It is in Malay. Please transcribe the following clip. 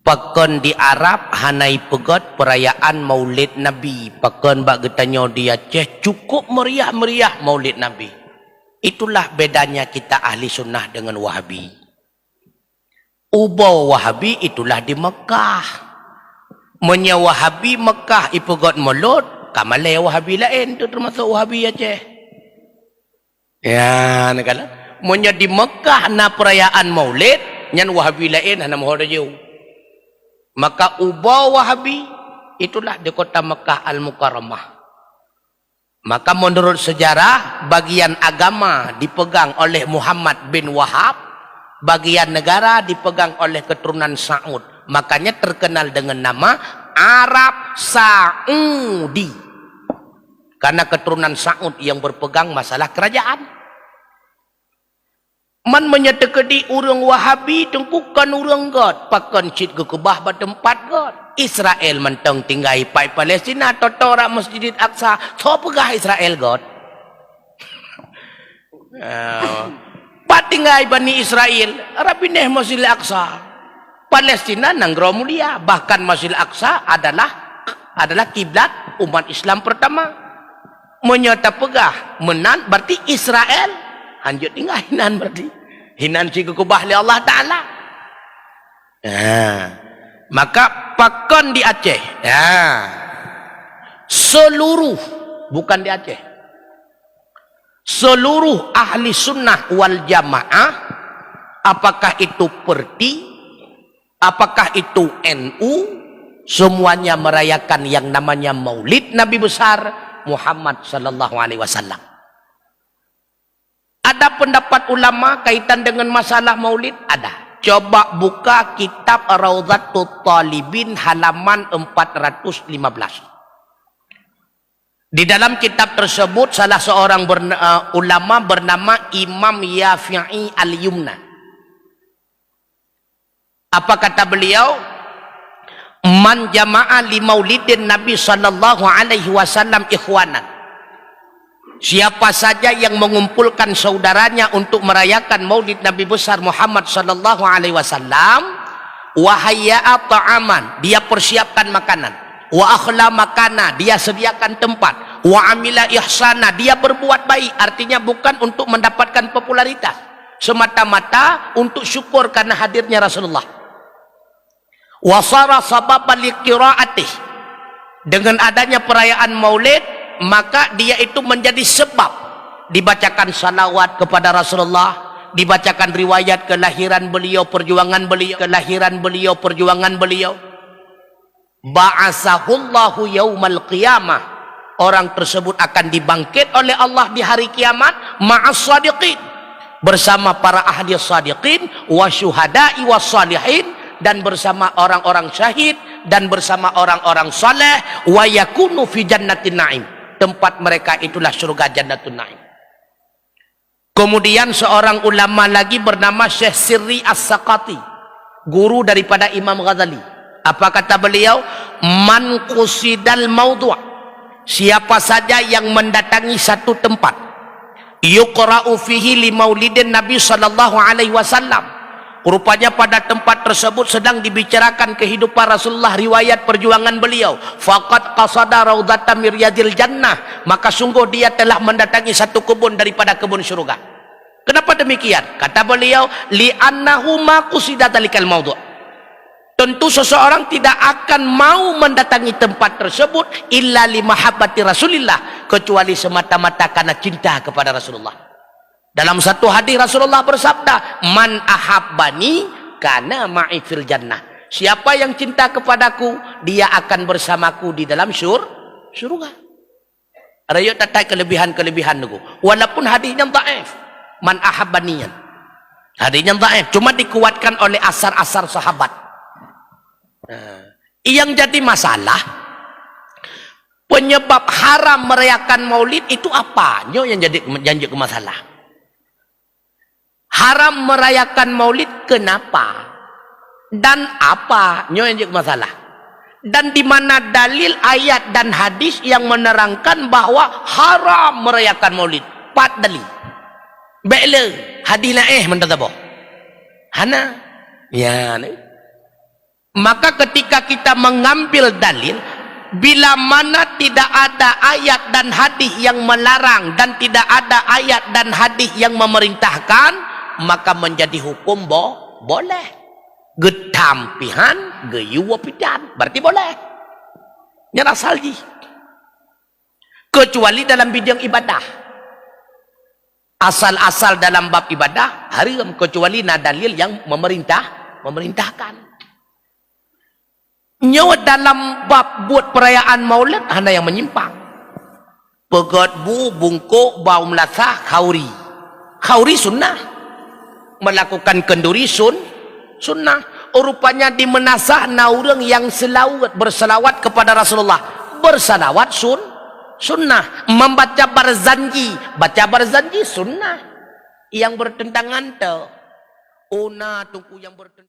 Pakon di Arab hanai pegot perayaan Maulid Nabi. Pakon bak getanyo di Aceh cukup meriah-meriah Maulid Nabi. Itulah bedanya kita ahli sunnah dengan Wahabi. Ubau Wahabi itulah di Mekah. Menya Wahabi Mekah ipegot Maulud, kamalai Wahabi lain tu termasuk Wahabi Aceh. Ya, nakala. Menya di Mekah na perayaan Maulid, nyan Wahabi lain hana mohon jauh. Maka ubau Wahabi itulah di kota Mekah Al-Mukarramah. Maka menurut sejarah bagian agama dipegang oleh Muhammad bin Wahab, bagian negara dipegang oleh keturunan Saud. Makanya terkenal dengan nama Arab Saudi. Karena keturunan Saud yang berpegang masalah kerajaan. Man menyetekedi urang Wahabi tengkukan urang God. Pakan cit kekebah bertempat God. Israel menteng tinggai pai Palestina totora Masjid Aqsa. So pegah Israel God. Pat tinggai Bani Israel. Rabineh Masjid Aqsa. Palestina nanggro mulia. Bahkan Masjid Aqsa adalah kiblat umat Islam pertama. Menyata pegah menan berarti Israel hanjut tinggal hinan berarti. Hinan si kekubah li Allah Ta'ala. Maka pakon di Aceh. Seluruh, bukan di Aceh. Seluruh ahli sunnah wal jamaah, apakah itu Perti, apakah itu NU, semuanya merayakan yang namanya Maulid Nabi besar Muhammad sallallahu alaihi wasallam. Ada pendapat ulama kaitan dengan masalah maulid? Ada. Coba buka kitab Raudhatul Talibin halaman 415. Di dalam kitab tersebut salah seorang ulama bernama Imam Yafi'i Al-Yumna. Apa kata beliau? Man jama'a li maulidin Nabi sallallahu alaihi wasallam ikhwanan. Siapa saja yang mengumpulkan saudaranya untuk merayakan Maulid Nabi besar Muhammad sallallahu alaihi wasallam, wa hayya'a ta'aman, dia persiapkan makanan, wa akhla makana, dia sediakan tempat, wa amila ihsana, dia berbuat baik, artinya bukan untuk mendapatkan popularitas, semata-mata untuk syukur karena hadirnya Rasulullah. Wa sara sababan liqiraatih, dengan adanya perayaan Maulid maka dia itu menjadi sebab dibacakan salawat kepada Rasulullah, dibacakan riwayat kelahiran beliau, perjuangan beliau, kelahiran beliau, perjuangan beliau. Ba'asahullahu yaumal qiyamah, orang tersebut akan dibangkit oleh Allah di hari kiamat ma'as sadiqin, bersama para ahli sadiqin, wa syuhada'i was salihin, dan bersama orang-orang syahid dan bersama orang-orang saleh, wa yakunu fi jannatin na'im, tempat mereka itulah surga Jannatul Naim. Kemudian seorang ulama lagi bernama Syekh Sirri As-Saqati, guru daripada Imam Ghazali. Apa kata beliau? Man qusidal maudhu', siapa saja yang mendatangi satu tempat, yuqra'u fihi li maulidin Nabi sallallahu alaihi wasallam, rupanya pada tempat tersebut sedang dibicarakan kehidupan Rasulullah, riwayat perjuangan beliau, faqad qasada raudhatan min riyadil jannah, maka sungguh dia telah mendatangi satu kebun daripada kebun syurga. Kenapa demikian? Kata beliau, li'annahu ma qusida dalikal maudhu', tentu seseorang tidak akan mau mendatangi tempat tersebut illa li mahabbati Rasulillah, kecuali semata-mata karena cinta kepada Rasulullah. Dalam satu hadis Rasulullah bersabda, man ahabbani kana ma'i fil jannah, siapa yang cinta kepadaku dia akan bersamaku di dalam surga. Rayo tatai kelebihan-kelebihan niku, walaupun hadisnya dhaif. Man ahabbani, hadisnya dhaif, cuma dikuatkan oleh asar-asar sahabat. Yang jadi masalah, penyebab haram merayakan maulid itu apa? Yang jadi masalah. Haram merayakan maulid kenapa? Dan apa? Yang jadi masalah. Dan di mana dalil ayat dan hadis yang menerangkan bahwa haram merayakan maulid? 4 dalil. Baiklah, hadis lain mendatabo. Hana. Ya, Maka ketika kita mengambil dalil, bila mana tidak ada ayat dan hadis yang melarang dan tidak ada ayat dan hadis yang memerintahkan, maka menjadi hukum boleh. Getampihan geyuwa pidan, berarti boleh. Nyara salji. Kecuali dalam bidang ibadah. Asal-asal dalam bab ibadah haram, kecuali dalil yang memerintahkan. Nyawa dalam bab buat perayaan maulid hanya yang menyimpang. Pegat bu bungkuk bau melasah khauri. Khauri sunnah. Melakukan kenduri sunnah. Rupanya di menasah naurang yang berselawat kepada Rasulullah. Berselawat sunnah. Membaca barzanji. Baca barzanji sunnah. Yang bertentangan tu. Una tunggu yang bertentangan.